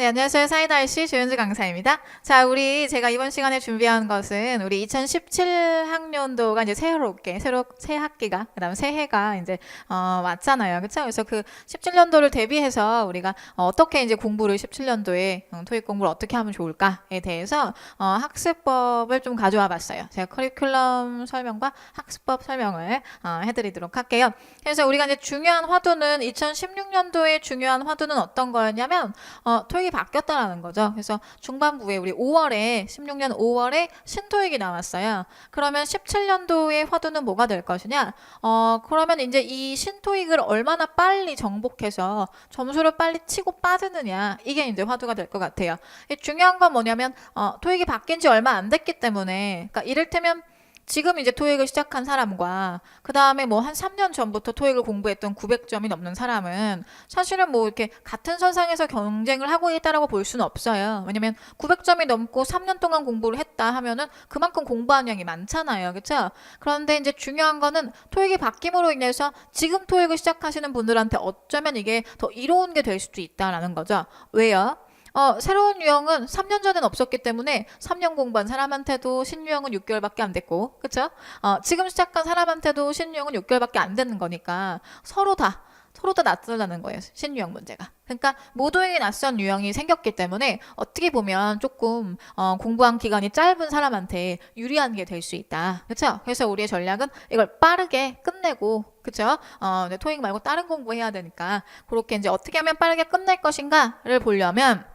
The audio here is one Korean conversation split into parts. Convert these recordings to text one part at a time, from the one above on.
네, 안녕하세요. 사이다이씨 조윤주 강사입니다. 자, 제가 이번 시간에 준비한 것은 우리 2017학년도가 이제 새 학기가, 그 다음 새해가 이제, 왔잖아요. 그쵸? 그래서 그 17년도를 대비해서 우리가 어떻게 이제 공부를 17년도에 토익 공부를 어떻게 하면 좋을까에 대해서 학습법을 좀 가져와 봤어요. 제가 커리큘럼 설명과 학습법 설명을 해드리도록 할게요. 그래서 우리가 이제 중요한 화두는 2016년도에 중요한 화두는 어떤 거였냐면, 토익이 바뀌었다라는 거죠. 그래서 중반부에 우리 16년 5월에 신토익이 나왔어요. 그러면 17년도의 화두는 뭐가 될 것이냐? 그러면 이제 이 신토익을 얼마나 빨리 정복해서 점수를 빨리 치고 빠지느냐. 이게 이제 화두가 될 것 같아요. 중요한 건 뭐냐면, 토익이 바뀐 지 얼마 안 됐기 때문에, 그러니까 이를테면 지금 이제 토익을 시작한 사람과 그 다음에 뭐 한 3년 전부터 토익을 공부했던 900점이 넘는 사람은 사실은 뭐 이렇게 같은 선상에서 경쟁을 하고 있다라고 볼 수는 없어요. 왜냐면 900점이 넘고 3년 동안 공부를 했다 하면은 그만큼 공부한 양이 많잖아요. 그쵸? 그런데 이제 중요한 거는 토익이 바뀜으로 인해서 지금 토익을 시작하시는 분들한테 어쩌면 이게 더 이로운 게 될 수도 있다라는 거죠. 왜요? 새로운 유형은 3년 전엔 없었기 때문에 3년 공부한 사람한테도 신유형은 6개월밖에 안 됐고, 그쵸? 지금 시작한 사람한테도 신유형은 6개월밖에 안 되는 거니까 서로 다 낯설다는 거예요. 신유형 문제가. 그러니까 모두에게 낯선 유형이 생겼기 때문에 어떻게 보면 조금 공부한 기간이 짧은 사람한테 유리한 게 될 수 있다. 그렇죠? 그래서 우리의 전략은 이걸 빠르게 끝내고, 그렇죠? 토익 말고 다른 공부해야 되니까 그렇게 이제 어떻게 하면 빠르게 끝낼 것인가를 보려면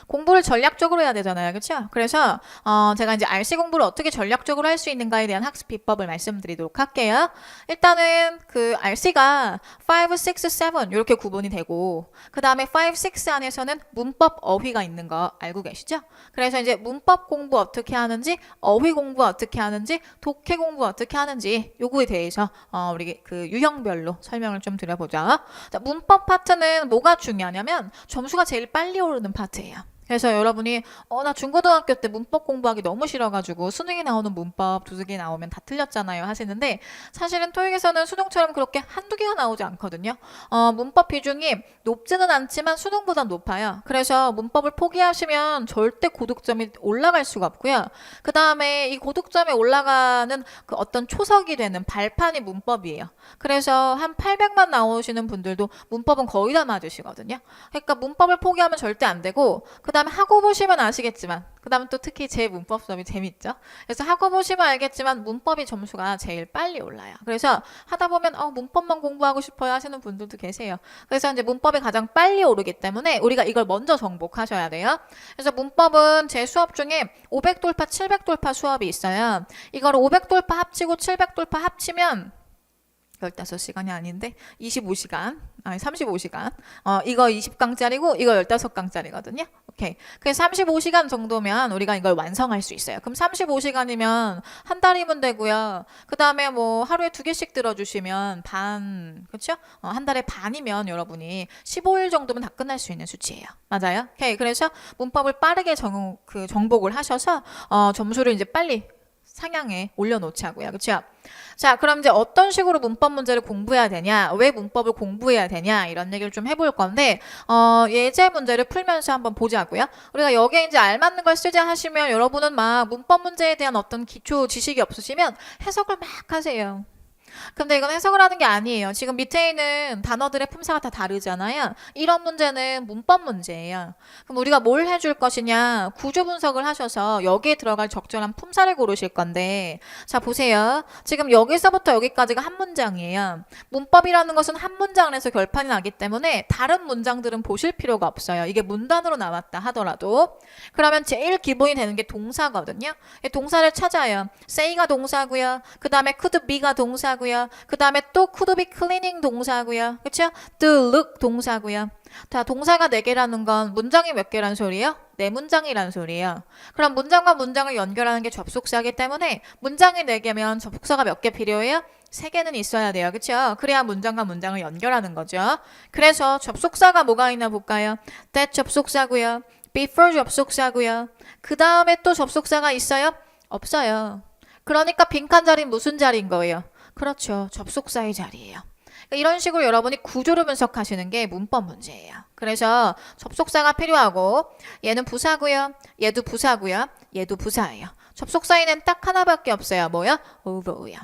공부를 전략적으로 해야 되잖아요. 그렇죠? 그래서 제가 이제 RC 공부를 어떻게 전략적으로 할 수 있는가에 대한 학습 비법을 말씀드리도록 할게요. 일단은 그 RC가 5, 6, 7 이렇게 구분이 되고 그 다음에 5, 6 안에서는 문법 어휘가 있는 거 알고 계시죠? 그래서 이제 문법 공부 어떻게 하는지, 어휘 공부 어떻게 하는지, 독해 공부 어떻게 하는지 요거에 대해서 우리 그 유형별로 설명을 좀 드려보죠. 자, 문법 파트는 뭐가 중요하냐면 점수가 제일 빨리 오르는 파트예요. 그래서 여러분이 나 중고등학교 때 문법 공부하기 너무 싫어가지고 수능에 나오는 문법 두세 개 나오면 다 틀렸잖아요 하시는데 사실은 토익에서는 수능처럼 그렇게 한두 개가 나오지 않거든요. 문법 비중이 높지는 않지만 수능보다 높아요. 그래서 문법을 포기하시면 절대 고득점이 올라갈 수가 없고요. 그 다음에 이 고득점이 올라가는 그 어떤 초석이 되는 발판이 문법이에요. 그래서 한 800만 나오시는 분들도 문법은 거의 다 맞으시거든요. 그러니까 문법을 포기하면 절대 안 되고 그 다음에 하고 보시면 아시겠지만 그 다음에 또 특히 제 문법 수업이 재밌죠. 그래서 하고 보시면 알겠지만 문법이 점수가 제일 빨리 올라요. 그래서 하다 보면 문법만 공부하고 싶어요 하시는 분들도 계세요. 그래서 이제 문법이 가장 빨리 오르기 때문에 우리가 이걸 먼저 정복하셔야 돼요. 그래서 문법은 제 수업 중에 500돌파, 700돌파 수업이 있어요. 이걸 500돌파 합치고 700돌파 합치면 15시간이 아닌데 25시간 아니 35시간 이거 20강짜리고 이거 15강짜리거든요. 오케이. 그래서 35시간 정도면 우리가 이걸 완성할 수 있어요. 그럼 35시간이면 한 달이면 되고요. 그 다음에 뭐 하루에 2개씩 들어주시면 반, 그렇죠? 한 달에 반이면 여러분이 15일 정도면 다 끝날 수 있는 수치예요. 맞아요? 오케이. 그래서 문법을 빠르게 정복을 하셔서 점수를 이제 빨리 상향에 올려놓자고요. 그렇죠? 자, 그럼 이제 어떤 식으로 문법 문제를 공부해야 되냐, 왜 문법을 공부해야 되냐 이런 얘기를 좀 해볼 건데 예제 문제를 풀면서 한번 보자고요. 우리가 여기에 이제 알맞는 걸 쓰자 하시면 여러분은 막 문법 문제에 대한 어떤 기초 지식이 없으시면 해석을 막 하세요. 근데 이건 해석을 하는 게 아니에요. 지금 밑에 있는 단어들의 품사가 다 다르잖아요. 이런 문제는 문법 문제예요. 그럼 우리가 뭘 해줄 것이냐, 구조 분석을 하셔서 여기에 들어갈 적절한 품사를 고르실 건데, 자 보세요. 지금 여기서부터 여기까지가 한 문장이에요. 문법이라는 것은 한 문장 안에서 결판이 나기 때문에 다른 문장들은 보실 필요가 없어요. 이게 문단으로 나왔다 하더라도. 그러면 제일 기본이 되는 게 동사거든요. 동사를 찾아요. say가 동사고요. 그 다음에 could be가 동사고요. 그 다음에 또 could be cleaning 동사고요. 그쵸? to look 동사고요. 자, 동사가 4개라는 건 문장이 몇 개라는 소리예요? 4문장이라는 소리예요. 그럼 문장과 문장을 연결하는 게 접속사이기 때문에 문장이 4개면 접속사가 몇 개 필요해요? 3개는 있어야 돼요. 그쵸? 그래야 문장과 문장을 연결하는 거죠. 그래서 접속사가 뭐가 있나 볼까요? that 접속사고요. before 접속사고요. 그 다음에 또 접속사가 있어요? 없어요. 그러니까 빈칸 자리는 무슨 자리인 거예요? 그렇죠. 접속사의 자리예요. 그러니까 이런 식으로 여러분이 구조를 분석하시는 게 문법 문제예요. 그래서 접속사가 필요하고 얘는 부사고요. 얘도 부사고요. 얘도 부사예요. 접속사에는 딱 하나밖에 없어요. 뭐요? over요.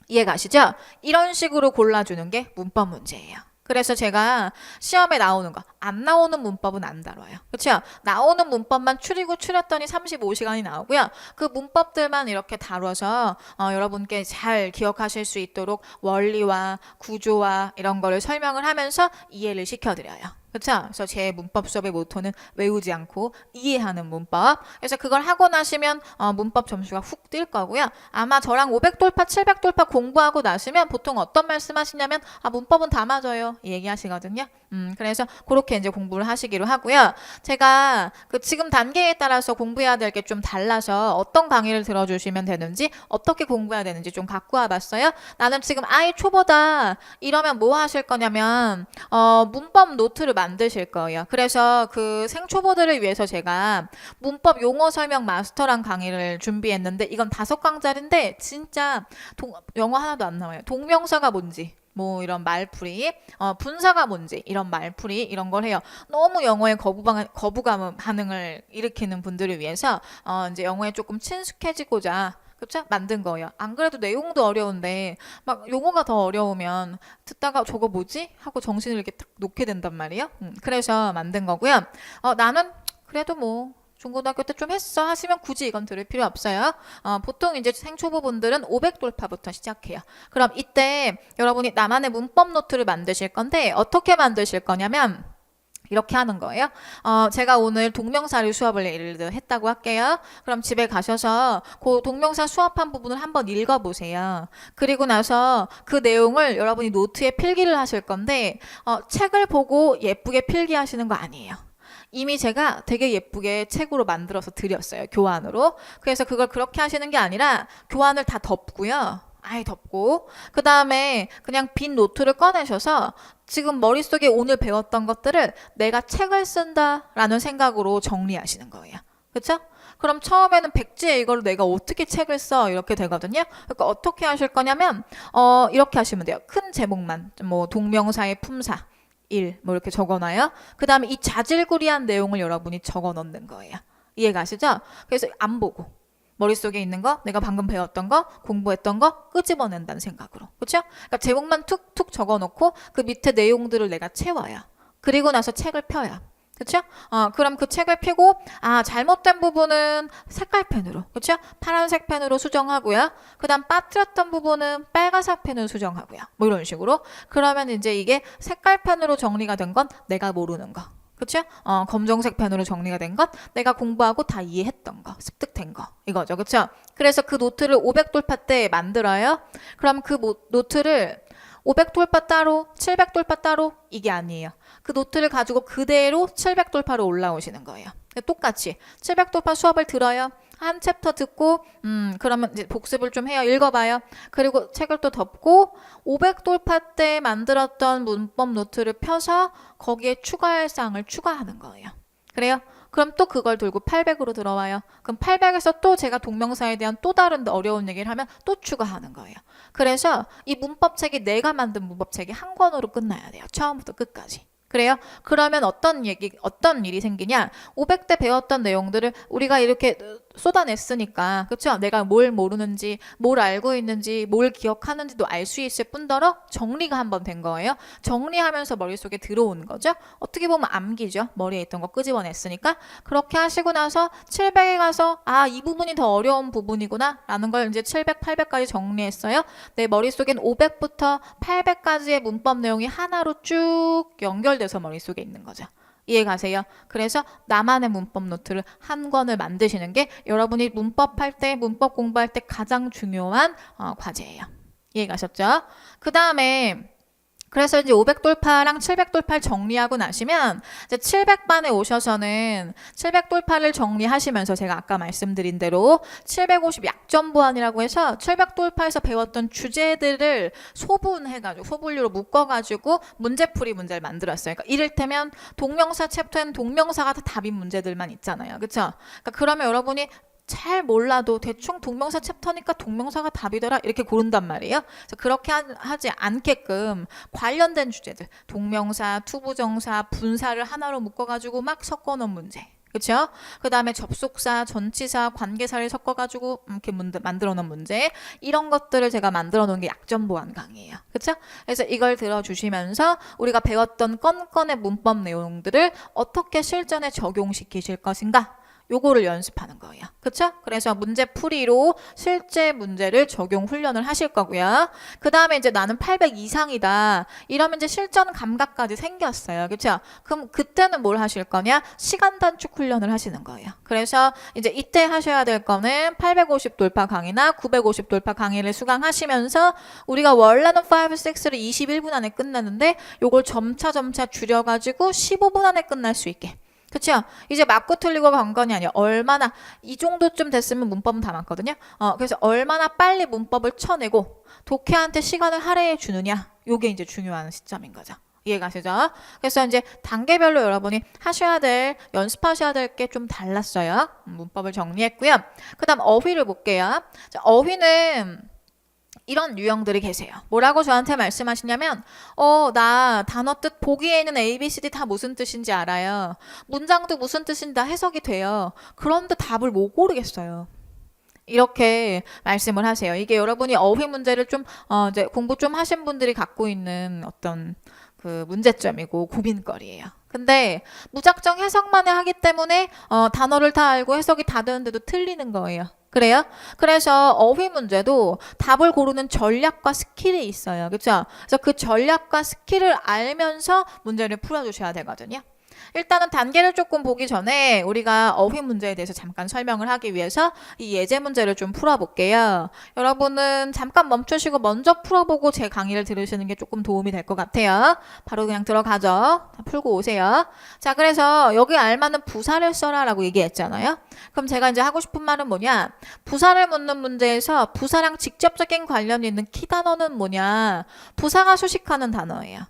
이해 가시죠? 이런 식으로 골라주는 게 문법 문제예요. 그래서 제가 시험에 나오는 거, 안 나오는 문법은 안 다뤄요. 그렇죠? 나오는 문법만 추리고 추렸더니 35시간이 나오고요. 그 문법들만 이렇게 다뤄서 여러분께 잘 기억하실 수 있도록 원리와 구조와 이런 거를 설명을 하면서 이해를 시켜드려요. 그렇죠? 그래서 제 문법 수업의 모토는 외우지 않고 이해하는 문법. 그래서 그걸 하고 나시면 문법 점수가 훅 뛸 거고요. 아마 저랑 500돌파, 700돌파 공부하고 나시면 보통 어떤 말씀 하시냐면 문법은 다 맞아요. 이 얘기하시거든요. 그래서 그렇게 이제 공부를 하시기로 하고요. 제가 그 지금 단계에 따라서 공부해야 될 게 좀 달라서 어떤 강의를 들어주시면 되는지 어떻게 공부해야 되는지 좀 갖고 와봤어요. 나는 지금 아예 초보다 이러면 뭐 하실 거냐면 문법 노트를 만드실 거예요. 그래서 그 생초보들을 위해서 제가 문법 용어 설명 마스터란 강의를 준비했는데 이건 5강짜리인데 진짜 영어 하나도 안 나와요. 동명사가 뭔지 뭐 이런 말풀이, 분사가 뭔지 이런 말풀이 이런 걸 해요. 너무 영어에 거부감 반응을 일으키는 분들을 위해서 이제 영어에 조금 친숙해지고자 그쵸? 만든 거예요. 안 그래도 내용도 어려운데 막 용어가 더 어려우면 듣다가 저거 뭐지? 하고 정신을 이렇게 딱 놓게 된단 말이에요. 그래서 만든 거고요. 나는 그래도 뭐 중고등학교 때 좀 했어 하시면 굳이 이건 들을 필요 없어요. 보통 이제 생초보분들은 500돌파부터 시작해요. 그럼 이때 여러분이 나만의 문법 노트를 만드실 건데 어떻게 만드실 거냐면 이렇게 하는 거예요. 제가 오늘 동명사를 수업을 예를 들어 했다고 할게요. 그럼 집에 가셔서 그 동명사 수업한 부분을 한번 읽어보세요. 그리고 나서 그 내용을 여러분이 노트에 필기를 하실 건데 책을 보고 예쁘게 필기하시는 거 아니에요. 이미 제가 되게 예쁘게 책으로 만들어서 드렸어요. 교환으로. 그래서 그걸 그렇게 하시는 게 아니라 교환을 다 덮고요. 아예 덮고 그 다음에 그냥 빈 노트를 꺼내셔서 지금 머릿속에 오늘 배웠던 것들을 내가 책을 쓴다라는 생각으로 정리하시는 거예요. 그렇죠? 그럼 처음에는 백지에 이걸 내가 어떻게 책을 써 이렇게 되거든요. 그러니까 어떻게 하실 거냐면 이렇게 하시면 돼요. 큰 제목만 뭐 동명사의 품사 1, 뭐 이렇게 적어놔요. 그 다음에 이 자질구리한 내용을 여러분이 적어 넣는 거예요. 이해 가시죠? 그래서 안 보고 머릿속에 있는 거, 내가 방금 배웠던 거, 공부했던 거 끄집어낸다는 생각으로. 그렇죠? 그러니까 제목만 툭툭 적어 놓고 그 밑에 내용들을 내가 채워요. 그리고 나서 책을 펴요. 그렇죠? 그럼 그 책을 펴고 잘못된 부분은 색깔펜으로, 그렇죠? 파란색 펜으로 수정하고요. 그다음 빠뜨렸던 부분은 빨간색 펜으로 수정하고요. 뭐 이런 식으로. 그러면 이제 이게 색깔펜으로 정리가 된 건 내가 모르는 거. 그렇죠? 검정색 펜으로 정리가 된 것, 내가 공부하고 다 이해했던 거, 습득된 거 이거죠. 그렇죠? 그래서 그 노트를 500돌파 때 만들어요. 그럼 그 노트를 500돌파 따로, 700돌파 따로 이게 아니에요. 그 노트를 가지고 그대로 700돌파로 올라오시는 거예요. 똑같이 700돌파 수업을 들어요. 한 챕터 듣고 그러면 이제 복습을 좀 해요. 읽어봐요. 그리고 책을 또 덮고 500돌파 때 만들었던 문법 노트를 펴서 거기에 추가할 사항을 추가하는 거예요. 그래요? 그럼 또 그걸 들고 800으로 들어와요. 그럼 800에서 또 제가 동명사에 대한 또 다른 어려운 얘기를 하면 또 추가하는 거예요. 그래서 이 문법책이 내가 만든 문법책이 한 권으로 끝나야 돼요. 처음부터 끝까지. 그래요? 그러면 어떤 일이 생기냐? 500대 배웠던 내용들을 우리가 이렇게 쏟아냈으니까, 그렇죠? 내가 뭘 모르는지, 뭘 알고 있는지, 뭘 기억하는지도 알 수 있을 뿐더러 정리가 한번 된 거예요. 정리하면서 머릿속에 들어오는 거죠. 어떻게 보면 암기죠. 머리에 있던 거 끄집어냈으니까. 그렇게 하시고 나서 700에 가서 이 부분이 더 어려운 부분이구나 라는 걸 이제 700, 800까지 정리했어요. 내 머릿속엔 500부터 800까지의 문법 내용이 하나로 쭉 연결돼서 머릿속에 있는 거죠. 이해 가세요? 그래서 나만의 문법 노트를 한 권을 만드시는 게 여러분이 문법 공부할 때 가장 중요한 과제예요. 이해 가셨죠? 그 다음에 그래서 이제 500돌파랑 700돌파를 정리하고 나시면 이제 700반에 오셔서는 700돌파를 정리하시면서 제가 아까 말씀드린 대로 750 약점 보완이라고 해서 700돌파에서 배웠던 주제들을 소분해가지고 소분류로 묶어가지고 문제풀이 문제를 만들었어요. 그러니까 이를테면 동명사 챕터에는 동명사가 다 답인 문제들만 있잖아요. 그렇죠? 그러니까 그러면 여러분이 잘 몰라도 대충 동명사 챕터니까 동명사가 답이더라 이렇게 고른단 말이에요. 그래서 그렇게 하지 않게끔 관련된 주제들, 동명사, 투부정사, 분사를 하나로 묶어가지고 막 섞어놓은 문제. 그쵸? 그 다음에 접속사, 전치사, 관계사를 섞어가지고 이렇게 만들어 놓은 문제. 이런 것들을 제가 만들어 놓은 게 약점 보완 강의예요. 그쵸? 그래서 이걸 들어주시면서 우리가 배웠던 건건의 문법 내용들을 어떻게 실전에 적용시키실 것인가? 요거를 연습하는 거예요. 그쵸? 그래서 문제풀이로 실제 문제를 적용 훈련을 하실 거고요. 그 다음에 이제 나는 800 이상이다. 이러면 이제 실전 감각까지 생겼어요. 그쵸? 그럼 그때는 뭘 하실 거냐? 시간 단축 훈련을 하시는 거예요. 그래서 이제 이때 하셔야 될 거는 850 돌파 강의나 950 돌파 강의를 수강하시면서 우리가 원래는 5, 6를 21분 안에 끝내는데 요걸 점차 줄여가지고 15분 안에 끝날 수 있게. 그쵸? 이제 맞고 틀리고 관건이 아니야. 얼마나 이 정도쯤 됐으면 문법은 다 맞거든요. 그래서 얼마나 빨리 문법을 쳐내고 독해한테 시간을 할애해 주느냐. 요게 이제 중요한 시점인 거죠. 이해가시죠? 그래서 이제 단계별로 여러분이 하셔야 될, 연습하셔야 될 게 좀 달랐어요. 문법을 정리했고요. 그 다음 어휘를 볼게요. 자, 어휘는 이런 유형들이 계세요. 뭐라고 저한테 말씀하시냐면 나 단어 뜻 보기에 있는 A, B, C, D 다 무슨 뜻인지 알아요. 문장도 무슨 뜻인지 다 해석이 돼요. 그런데 답을 못 고르겠어요. 이렇게 말씀을 하세요. 이게 여러분이 어휘 문제를 좀 이제 공부 좀 하신 분들이 갖고 있는 어떤 그 문제점이고 고민거리예요. 근데 무작정 해석만 하기 때문에 단어를 다 알고 해석이 다 되는데도 틀리는 거예요. 그래요? 그래서 어휘 문제도 답을 고르는 전략과 스킬이 있어요. 그렇죠? 그래서 그 전략과 스킬을 알면서 문제를 풀어주셔야 되거든요. 일단은 단계를 조금 보기 전에 우리가 어휘 문제에 대해서 잠깐 설명을 하기 위해서 이 예제 문제를 좀 풀어볼게요. 여러분은 잠깐 멈추시고 먼저 풀어보고 제 강의를 들으시는 게 조금 도움이 될 것 같아요. 바로 그냥 들어가죠. 풀고 오세요. 자, 그래서 여기 알맞는 부사를 써라 라고 얘기했잖아요. 그럼 제가 이제 하고 싶은 말은 뭐냐? 부사를 묻는 문제에서 부사랑 직접적인 관련이 있는 키 단어는 뭐냐? 부사가 수식하는 단어예요.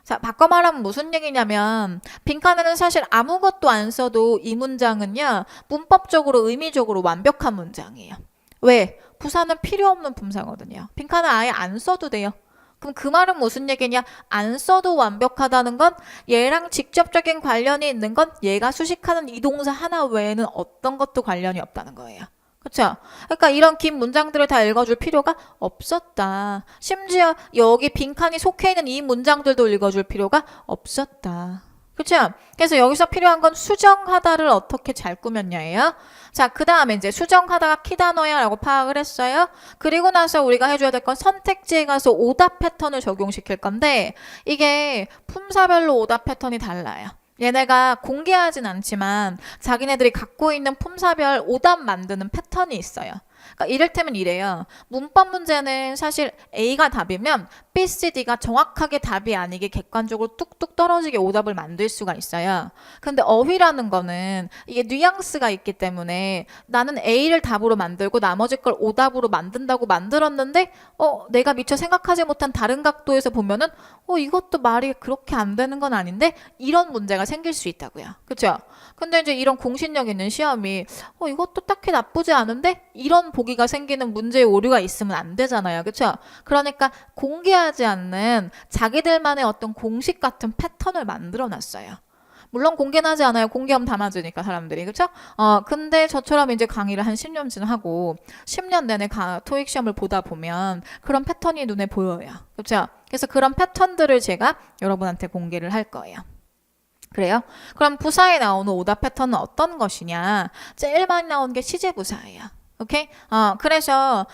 자, 바꿔 말하면 무슨 얘기냐면 빈칸에는 사실 아무것도 안 써도 이 문장은요 문법적으로 의미적으로 완벽한 문장이에요. 왜? 부사는 필요 없는 분사거든요. 빈칸을 아예 안 써도 돼요. 그럼 그 말은 무슨 얘기냐? 안 써도 완벽하다는 건 얘랑 직접적인 관련이 있는 건 얘가 수식하는 이 동사 하나 외에는 어떤 것도 관련이 없다는 거예요. 그쵸? 그러니까 이런 긴 문장들을 다 읽어줄 필요가 없었다. 심지어 여기 빈칸이 속해 있는 이 문장들도 읽어줄 필요가 없었다. 그쵸? 그래서 여기서 필요한 건 수정하다를 어떻게 잘 꾸몄냐예요. 자, 그 다음에 이제 수정하다가 키 단어야 라고 파악을 했어요. 그리고 나서 우리가 해줘야 될 건 선택지에 가서 오답 패턴을 적용시킬 건데 이게 품사별로 오답 패턴이 달라요. 얘네가 공개하진 않지만 자기네들이 갖고 있는 품사별 오답 만드는 패턴이 있어요. 그러니까 이를테면 이래요. 문법 문제는 사실 A가 답이면 B, C, D가 정확하게 답이 아니게 객관적으로 뚝뚝 떨어지게 오답을 만들 수가 있어요. 근데 어휘라는 거는 이게 뉘앙스가 있기 때문에 나는 A를 답으로 만들고 나머지 걸 오답으로 만든다고 만들었는데 내가 미처 생각하지 못한 다른 각도에서 보면은 이것도 말이 그렇게 안 되는 건 아닌데 이런 문제가 생길 수 있다고요. 그렇죠? 근데 이제 이런 공신력 있는 시험이 이것도 딱히 나쁘지 않은데 이런 보기가 생기는 문제의 오류가 있으면 안 되잖아요. 그렇죠? 그러니까 공개하지 않는 자기들만의 어떤 공식 같은 패턴을 만들어 놨어요. 물론 공개는 하지 않아요. 공개하면 다 맞으니까 사람들이. 그렇죠? 근데 저처럼 이제 강의를 한 10년쯤 하고 10년 내내 토익 시험을 보다 보면 그런 패턴이 눈에 보여요. 그렇죠? 그래서 그런 패턴들을 제가 여러분한테 공개를 할 거예요. 그래요? 그럼 부사에 나오는 오답 패턴은 어떤 것이냐? 제일 많이 나오는 게 시제부사예요. 오케이? 그래서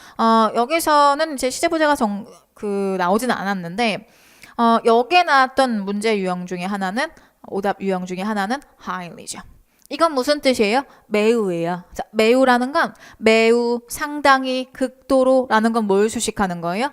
여기서는 이제 시제부사가 나오지는 않았는데 여기에 나왔던 문제 유형 중에 하나는 오답 유형 중에 하나는 highly죠. 이건 무슨 뜻이에요? 매우예요. 자, 매우라는 건 매우, 상당히, 극도로라는 건 뭘 수식하는 거예요?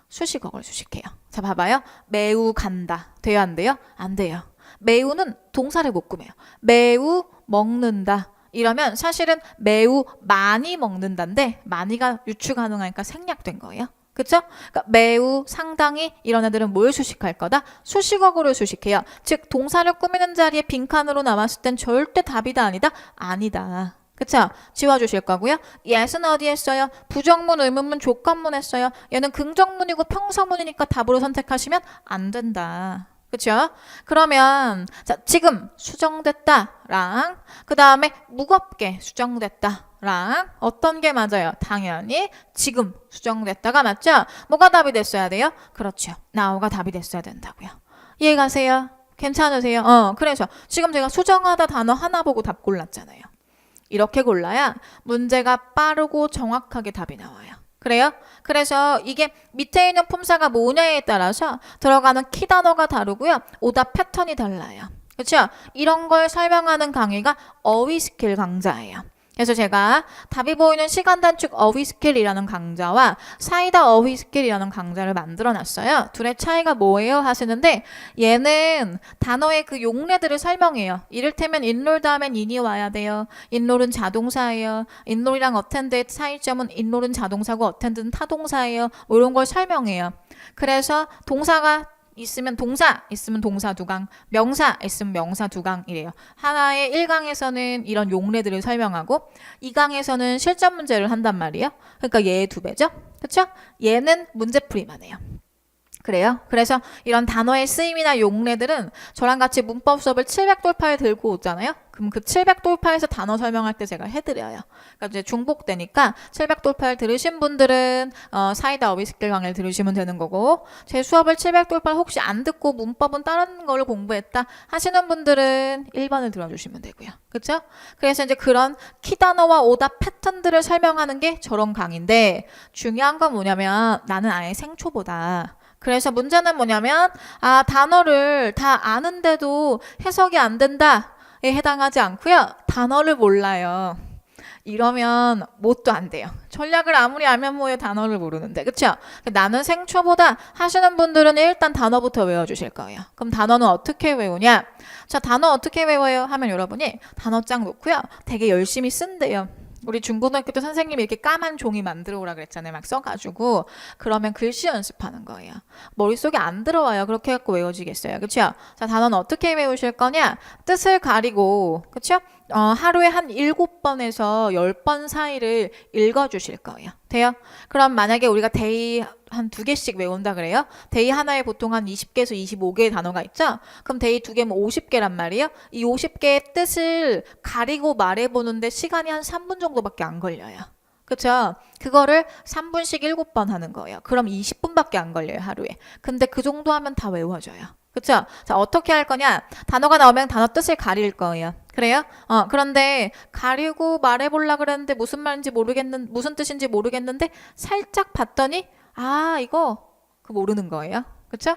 수식어를 수식해요. 자, 봐봐요. 매우 간다. 돼요, 안 돼요? 안 돼요. 매우는 동사를 못 꾸며요. 매우 먹는다. 이러면 사실은 매우 많이 먹는다인데 많이가 유추 가능하니까 생략된 거예요. 그쵸? 그러니까 매우, 상당히 이런 애들은 뭘 수식할 거다? 수식어구를 수식해요. 즉 동사를 꾸미는 자리에 빈칸으로 남았을 땐 절대 답이다 아니다? 아니다. 그쵸? 지워주실 거고요. yes은 어디에 써요? 부정문, 의문문, 조건문에 써요. 얘는 긍정문이고 평서문이니까 답으로 선택하시면 안 된다. 그쵸? 그러면 자, 지금 수정됐다랑 그 다음에 무겁게 수정됐다랑 어떤 게 맞아요? 당연히 지금 수정됐다가 맞죠? 뭐가 답이 됐어야 돼요? 그렇죠. now가 답이 됐어야 된다고요. 이해가세요? 괜찮으세요? 그래서 지금 제가 수정하다 단어 하나 보고 답 골랐잖아요. 이렇게 골라야 문제가 빠르고 정확하게 답이 나와요. 그래요? 그래서 이게 밑에 있는 품사가 뭐냐에 따라서 들어가는 키 단어가 다르고요. 오답 패턴이 달라요. 그렇죠? 이런 걸 설명하는 강의가 어휘 스킬 강좌예요. 그래서 제가 답이 보이는 시간 단축 어휘 스킬이라는 강좌와 사이다 어휘 스킬이라는 강좌를 만들어 놨어요. 둘의 차이가 뭐예요? 하시는데 얘는 단어의 그 용례들을 설명해요. 이를테면 인롤 다음엔 인이 와야 돼요. 인롤은 자동사예요. 인롤이랑 어텐드의 차이점은 인롤은 자동사고 어텐드는 타동사예요. 뭐 이런 걸 설명해요. 그래서 동사가 있으면 동사, 있으면 동사 두 강, 명사 있으면 명사 두 강 이래요. 하나의 1강에서는 이런 용례들을 설명하고 2강에서는 실전 문제를 한단 말이에요. 그러니까 얘의 두 배죠. 그렇죠? 얘는 문제풀이만 해요. 그래요? 그래서 이런 단어의 쓰임이나 용례들은 저랑 같이 문법 수업을 700돌파에 들고 오잖아요. 그럼 그 700돌파에서 단어 설명할 때 제가 해드려요. 그러니까 이제 중복되니까 700돌파를 들으신 분들은 사이다 어휘 스킬 강의를 들으시면 되는 거고 제 수업을 700돌파 혹시 안 듣고 문법은 다른 걸 공부했다 하시는 분들은 1번을 들어주시면 되고요. 그렇죠? 그래서 이제 그런 키 단어와 오답 패턴들을 설명하는 게 저런 강의인데 중요한 건 뭐냐면 나는 아예 생초보다 그래서 문제는 뭐냐면 단어를 다 아는데도 해석이 안 된다에 해당하지 않고요. 단어를 몰라요. 이러면 뭣도 안 돼요. 전략을 아무리 알면 뭐해 단어를 모르는데. 그쵸? 나는 생초보다 하시는 분들은 일단 단어부터 외워주실 거예요. 그럼 단어는 어떻게 외우냐? 자, 단어 어떻게 외워요? 하면 여러분이 단어장 놓고요. 되게 열심히 쓴대요. 우리 중고등학교 때 선생님이 이렇게 까만 종이 만들어 오라 그랬잖아요. 막 써가지고. 그러면 글씨 연습하는 거예요. 머릿속에 안 들어와요. 그렇게 해갖고 외워지겠어요. 그쵸? 자, 단어는 어떻게 외우실 거냐? 뜻을 가리고, 그쵸? 하루에 한 7번에서 10번 사이를 읽어주실 거예요. 돼요? 그럼 만약에 우리가 데이 한 2개씩 외운다 그래요? 데이 하나에 보통 한 20개에서 25개의 단어가 있죠? 그럼 데이 2개면 50개란 말이에요? 이 50개의 뜻을 가리고 말해보는데 시간이 한 3분 정도밖에 안 걸려요. 그쵸? 그거를 3분씩 7번 하는 거예요. 그럼 20분밖에 안 걸려요, 하루에. 근데 그 정도 하면 다 외워져요. 그쵸? 자, 어떻게 할 거냐? 단어가 나오면 단어 뜻을 가릴 거예요. 그래요? 그런데 가리고 말해보려 그랬는데 무슨 뜻인지 모르겠는데 살짝 봤더니 이거 모르는 거예요. 그쵸?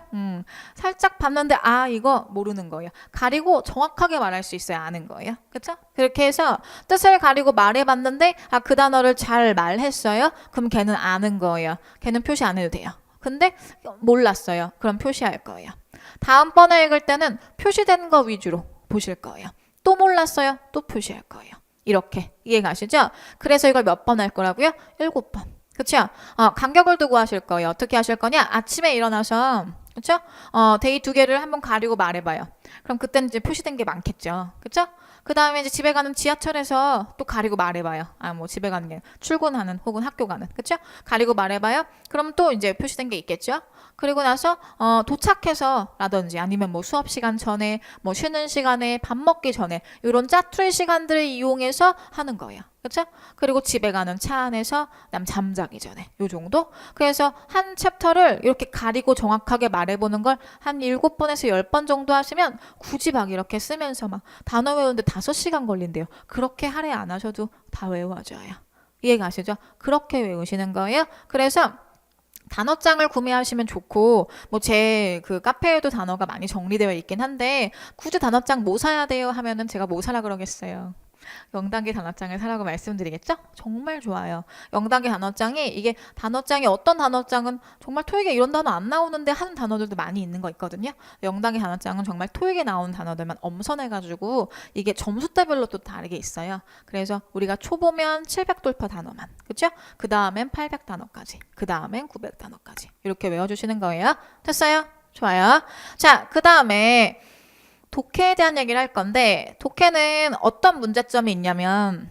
살짝 봤는데 이거 모르는 거예요. 가리고 정확하게 말할 수 있어야 아는 거예요. 그쵸? 그렇게 해서 뜻을 가리고 말해봤는데 그 단어를 잘 말했어요. 그럼 걔는 아는 거예요. 걔는 표시 안 해도 돼요. 근데 몰랐어요. 그럼 표시할 거예요. 다음번에 읽을 때는 표시된 거 위주로 보실 거예요. 또 몰랐어요. 또 표시할 거예요. 이렇게 이해가시죠? 그래서 이걸 몇 번 할 거라고요? 7번. 그쵸? 간격을 두고 하실 거예요. 어떻게 하실 거냐? 아침에 일어나서 그쵸? 데이 2개를 한번 가리고 말해봐요. 그럼 그때는 이제 표시된 게 많겠죠. 그쵸? 그 다음에 이제 집에 가는 지하철에서 또 가리고 말해봐요. 뭐 집에 가는 게 출근하는 혹은 학교 가는. 그쵸? 가리고 말해봐요. 그럼 또 이제 표시된 게 있겠죠? 그리고 나서 도착해서 라든지 아니면 뭐 수업 시간 전에 뭐 쉬는 시간에 밥 먹기 전에 이런 짜투리 시간들을 이용해서 하는 거예요. 그렇죠? 그리고 집에 가는 차 안에서 잠자기 전에 요 정도? 그래서 한 챕터를 이렇게 가리고 정확하게 말해보는 걸 한 7번에서 10번 정도 하시면 굳이 막 이렇게 쓰면서 막 단어 외우는데 5시간 걸린대요. 그렇게 할애 안 하셔도 다 외워져요. 이해가시죠? 그렇게 외우시는 거예요. 그래서 단어장을 구매하시면 좋고 뭐 제 그 카페에도 단어가 많이 정리되어 있긴 한데 굳이 단어장 뭐 사야 돼요 하면은 제가 뭐 사라 그러겠어요. 0단계 단어장을 사라고 말씀드리겠죠? 정말 좋아요. 0단계 단어장이 이게 단어장이 어떤 단어장은 정말 토익에 이런 단어 안 나오는데 하는 단어들도 많이 있는 거 있거든요. 0단계 단어장은 정말 토익에 나오는 단어들만 엄선해가지고 이게 점수대별로 또 다르게 있어요. 그래서 우리가 초보면 700돌파 단어만 그쵸? 그 다음엔 800단어까지 그 다음엔 900단어까지 이렇게 외워주시는 거예요. 됐어요? 좋아요. 자, 그 다음에 독해에 대한 얘기를 할 건데 독해는 어떤 문제점이 있냐면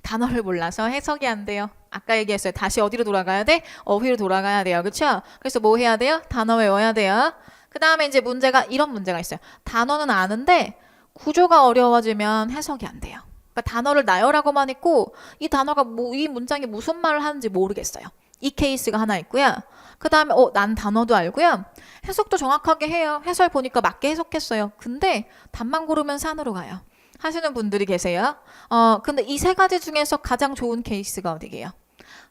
단어를 몰라서 해석이 안 돼요. 아까 얘기했어요. 다시 어디로 돌아가야 돼? 어휘로 돌아가야 돼요. 그렇죠? 그래서 뭐 해야 돼요? 단어 외워야 돼요. 그 다음에 이제 문제가 이런 문제가 있어요. 단어는 아는데 구조가 어려워지면 해석이 안 돼요. 그러니까 단어를 나열하고만 있고 이 단어가 뭐, 이 문장이 무슨 말을 하는지 모르겠어요. 이 케이스가 하나 있고요. 그 다음에 난 단어도 알고요. 해석도 정확하게 해요. 해설 보니까 맞게 해석했어요. 근데 답만 고르면 산으로 가요. 하시는 분들이 계세요. 근데 이 세 가지 중에서 가장 좋은 케이스가 어디게요?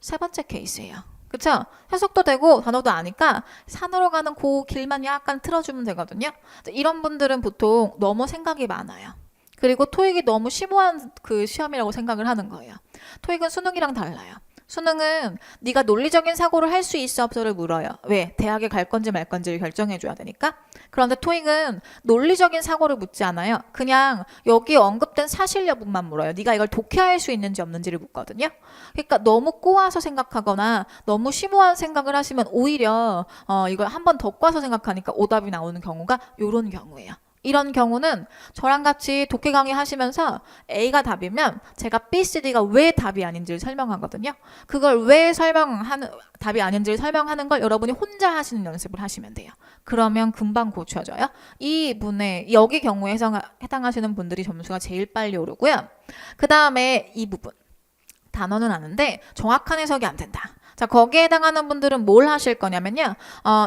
세 번째 케이스예요. 그쵸? 해석도 되고 단어도 아니까 산으로 가는 그 길만 약간 틀어주면 되거든요. 이런 분들은 보통 너무 생각이 많아요. 그리고 토익이 너무 심오한 그 시험이라고 생각을 하는 거예요. 토익은 수능이랑 달라요. 수능은 네가 논리적인 사고를 할 수 있어 없어를 물어요. 왜? 대학에 갈 건지 말 건지를 결정해 줘야 되니까. 그런데 토익은 논리적인 사고를 묻지 않아요. 그냥 여기 언급된 사실 여부만 물어요. 네가 이걸 독해할 수 있는지 없는지를 묻거든요. 그러니까 너무 꼬아서 생각하거나 너무 심오한 생각을 하시면 오히려 이걸 한 번 더 꼬아서 생각하니까 오답이 나오는 경우가 이런 경우예요. 이런 경우는 저랑 같이 독해 강의 하시면서 A가 답이면 제가 B, C, D가 왜 답이 아닌지를 설명하거든요. 그걸 왜 답이 아닌지를 설명하는 걸 여러분이 혼자 하시는 연습을 하시면 돼요. 그러면 금방 고쳐져요. 여기 경우에 해당하시는 분들이 점수가 제일 빨리 오르고요. 그 다음에 이 부분. 단어는 아는데 정확한 해석이 안 된다. 자, 거기에 해당하는 분들은 뭘 하실 거냐면요.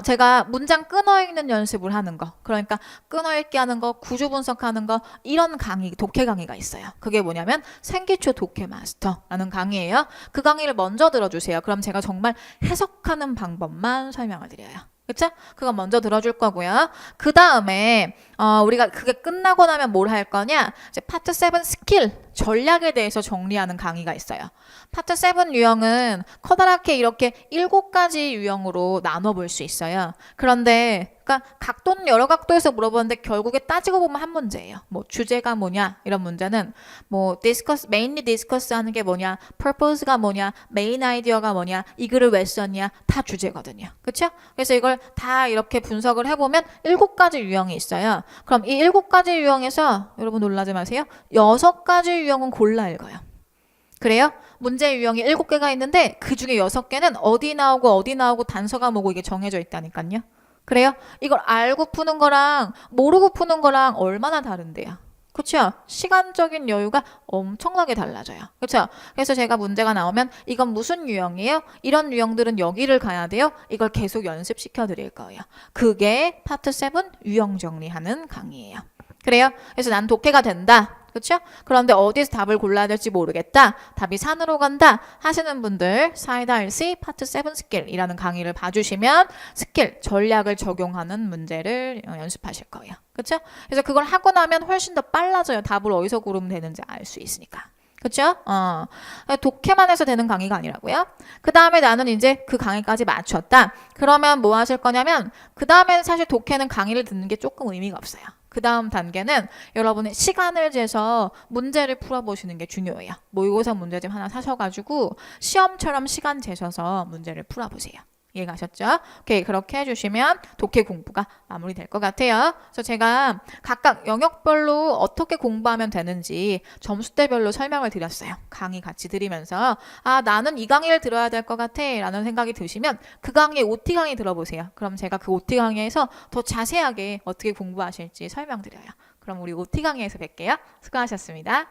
제가 문장 끊어 읽는 연습을 하는 거. 그러니까 끊어 읽기 하는 거, 구조 분석하는 거, 이런 강의, 독해 강의가 있어요. 그게 뭐냐면 생기초 독해 마스터라는 강의예요. 그 강의를 먼저 들어주세요. 그럼 제가 정말 해석하는 방법만 설명을 드려요. 그쵸? 그거 먼저 들어줄 거고요. 그 다음에 우리가 그게 끝나고 나면 뭘 할 거냐? 이제 파트 7 스킬 전략에 대해서 정리하는 강의가 있어요. 파트 7 유형은 커다랗게 이렇게 7가지 유형으로 나눠볼 수 있어요. 그런데 그러니까 각도는 여러 각도에서 물어보는데 결국에 따지고 보면 한 문제예요. 뭐 주제가 뭐냐 이런 문제는 뭐 mainly discuss 하는 게 뭐냐, purpose가 뭐냐, main idea가 뭐냐, 이 글을 왜 썼냐 다 주제거든요. 그렇죠? 그래서 이걸 다 이렇게 분석을 해보면 7가지 유형이 있어요. 그럼 이 7가지 유형에서 여러분 놀라지 마세요. 6가지 유형은 골라 읽어요. 그래요? 문제 유형이 7개가 있는데 그 중에 6개는 어디 나오고 단서가 뭐고 이게 정해져 있다니까요. 그래요? 이걸 알고 푸는 거랑 모르고 푸는 거랑 얼마나 다른데요? 그렇죠? 시간적인 여유가 엄청나게 달라져요. 그렇죠? 그래서 제가 문제가 나오면 이건 무슨 유형이에요? 이런 유형들은 여기를 가야 돼요. 이걸 계속 연습시켜 드릴 거예요. 그게 파트 7 유형 정리하는 강의예요. 그래요? 그래서 난 독해가 된다. 그렇죠? 그런데 어디서 답을 골라야 될지 모르겠다. 답이 산으로 간다 하시는 분들 사이다 RC 파트 7 스킬이라는 강의를 봐주시면 스킬 전략을 적용하는 문제를 연습하실 거예요. 그렇죠? 그래서 그걸 하고 나면 훨씬 더 빨라져요. 답을 어디서 고르면 되는지 알 수 있으니까. 그렇죠? 독해만 해서 되는 강의가 아니라고요. 그 다음에 나는 이제 그 강의까지 마쳤다. 그러면 뭐 하실 거냐면 그 다음에는 사실 독해는 강의를 듣는 게 조금 의미가 없어요. 그 다음 단계는 여러분의 시간을 재서 문제를 풀어보시는 게 중요해요. 모의고사 문제집 하나 사셔가지고 시험처럼 시간 재셔서 문제를 풀어보세요. 이해가셨죠? 오케이, 그렇게 해주시면 독해 공부가 마무리될 것 같아요. 그래서 제가 각각 영역별로 어떻게 공부하면 되는지 점수대별로 설명을 드렸어요. 강의 같이 드리면서 나는 이 강의를 들어야 될 것 같아 라는 생각이 드시면 그 강의 OT 강의 들어보세요. 그럼 제가 그 OT 강의에서 더 자세하게 어떻게 공부하실지 설명드려요. 그럼 우리 OT 강의에서 뵐게요. 수고하셨습니다.